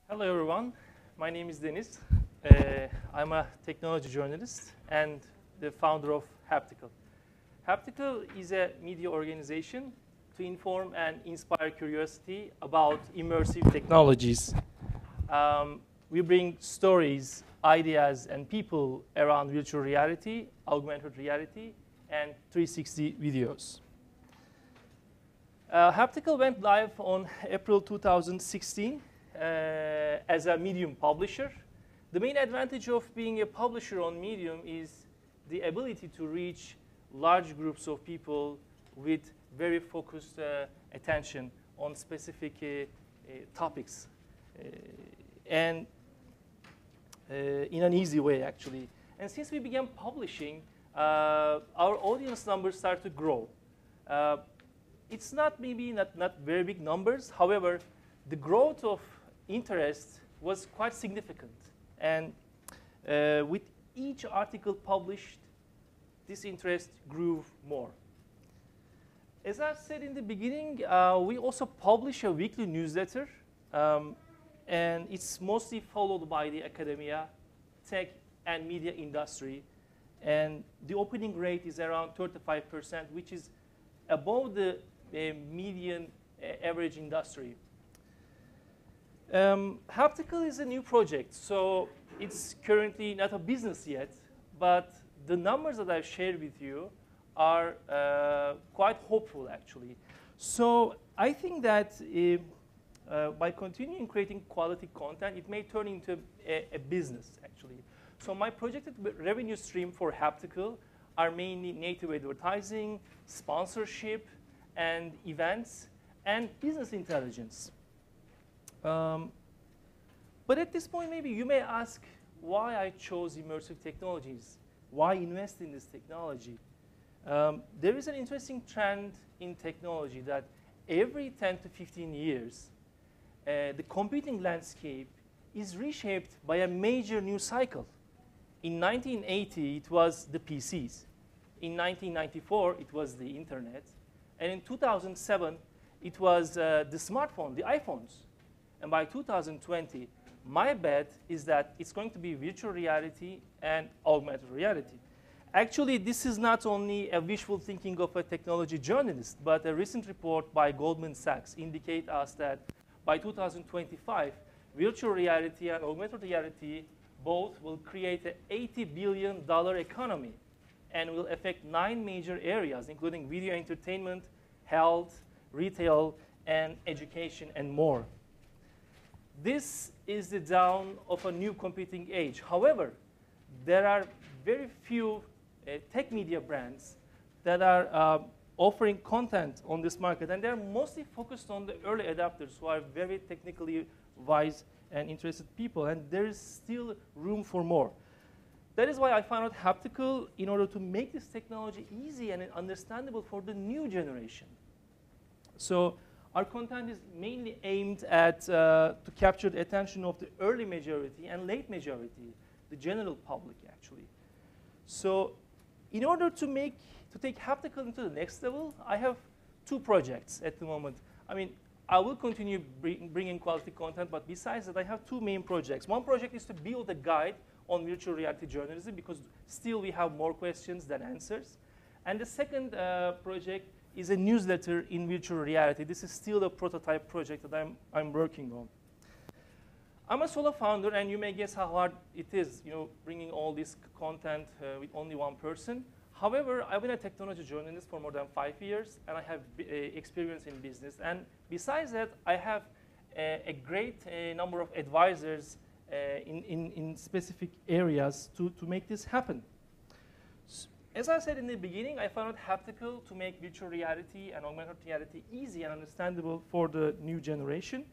Hello everyone, my name is Deniz. I'm a technology journalist and the founder of Haptical. Haptical is a media organization to inform and inspire curiosity about immersive technologies. We bring stories, ideas, and people around virtual reality, augmented reality, and 360 videos. Haptical went live on April 2016 as a Medium publisher. The main advantage of being a publisher on Medium is the ability to reach large groups of people with very focused attention on specific topics and in an easy way, actually. And since we began publishing, our audience numbers started to grow. It's not very big numbers. However, the growth of interest was quite significant. And with each article published, this interest grew more. As I said in the beginning, we also publish a weekly newsletter. And it's mostly followed by the academia, tech, and media industry. And the opening rate is around 35%, which is above the median average industry. Haptical is a new project, so it's currently not a business yet, but the numbers that I've shared with you are quite hopeful, actually. So I think that by continuing creating quality content, it may turn into a business, actually. So my projected revenue stream for Haptical are mainly native advertising, sponsorship, and events, and business intelligence. But at this point, maybe you may ask why I chose immersive technologies. Why invest in this technology? There is an interesting trend in technology that every 10 to 15 years, the computing landscape is reshaped by a major new cycle. In 1980, it was the PCs. In 1994, it was the internet. And in 2007, it was the smartphone, the iPhones. And by 2020, my bet is that it's going to be virtual reality and augmented reality. Actually, this is not only a wishful thinking of a technology journalist, but a recent report by Goldman Sachs indicates us that by 2025, virtual reality and augmented reality both will create an $80 billion economy and will affect 9 major areas, including video entertainment, health, retail, and education, and more. This is the dawn of a new computing age. However, there are very few tech media brands that are offering content on this market, and they're mostly focused on the early adopters who are very technically wise and interested people, and there is still room for more. That is why I founded Haptical in order to make this technology easy and understandable for the new generation. So our content is mainly aimed at to capture the attention of the early majority and late majority, the general public, actually. So in order to take Haptical into the next level, I have 2 projects at the moment. I mean, I will continue bringing quality content, but besides that, I have 2 main projects. One project is to build a guide on virtual reality journalism, because still we have more questions than answers. And the second project is a newsletter in virtual reality. This is still a prototype project that I'm working on. I'm a solo founder, and you may guess how hard it is, bringing all this content with only one person. However, I've been a technology journalist for more than 5 years, and I have experience in business. And besides that, I have a great number of advisors in specific areas to make this happen. As I said in the beginning, I founded Haptical to make virtual reality and augmented reality easy and understandable for the new generation.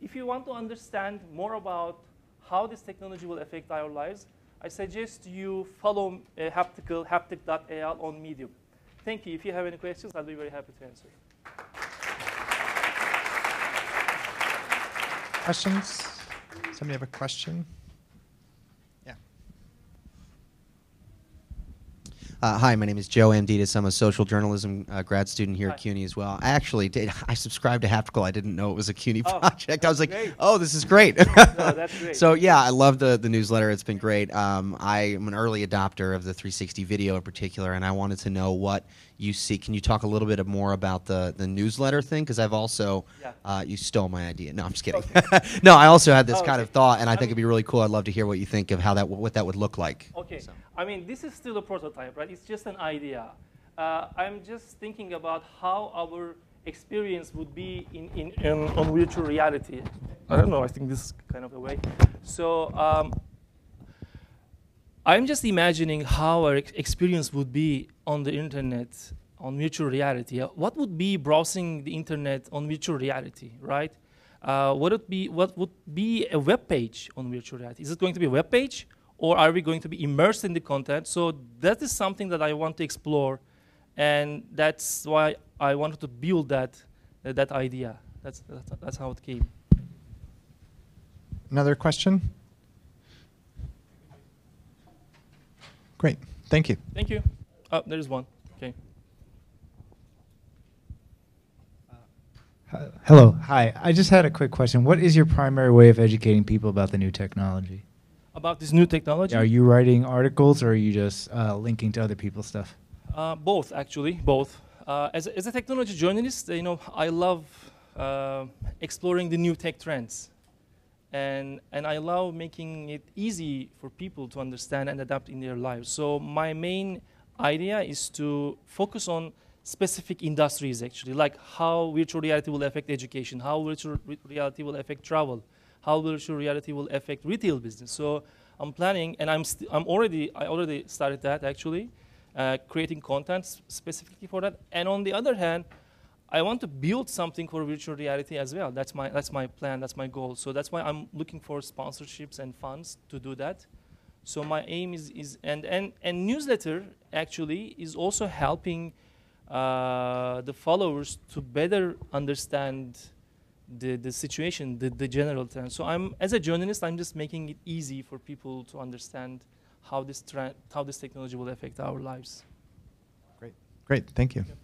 If you want to understand more about how this technology will affect our lives, I suggest you follow Haptical, Haptic.al on Medium. Thank you. If you have any questions, I'll be very happy to answer. Questions? Somebody have a question? Yeah. Hi, my name is Joe Amditis. I'm a social journalism grad student here Hi. at CUNY as well. I actually did. I subscribed to Haptical. I didn't know it was a CUNY Oh, project. I was like, great. oh, this is great. No, that's great. So yeah, I love the newsletter. It's been great. I am an early adopter of the 360 video in particular, and I wanted to know what you see. Can you talk a little bit more about the newsletter thing? Because I've also, you stole my idea. No, I'm just kidding. Okay. No, I also had this Oh, kind okay. of thought, and I I think mean- it'd be really cool. I'd love to hear what you think of how that what that would look like. Okay. So. I mean, this is still a prototype, right? It's just an idea. I'm just thinking about how our experience would be on virtual reality. I don't know. I think this is kind of the way. So I'm just imagining how our experience would be on the internet on virtual reality. What would be browsing the internet on virtual reality, right? What would be a web page on virtual reality? Is it going to be a web page, or are we going to be immersed in the content? So that is something that I want to explore, and that's why I wanted to build that idea. That's how it came. Another question? Great. Thank you. Thank you. Oh, there is one. Okay. Hello. Hi. I just had a quick question. What is your primary way of educating people about the new technology? About this new technology? Are you writing articles, or are you just linking to other people's stuff? Both, actually, both. As a technology journalist, I love exploring the new tech trends, and I love making it easy for people to understand and adapt in their lives. So my main idea is to focus on specific industries, actually, like how virtual reality will affect education, how virtual reality will affect travel, how virtual reality will affect retail business. So I'm planning, and I already started that, actually. Creating content specifically for that, and on the other hand, I want to build something for virtual reality as well. That's my plan. That's my goal. So that's why I'm looking for sponsorships and funds to do that. So my aim is and newsletter actually is also helping the followers to better understand the situation, the general trend. So as a journalist, I'm just making it easy for people to understand how this technology will affect our lives. Great. Thank you. Yep.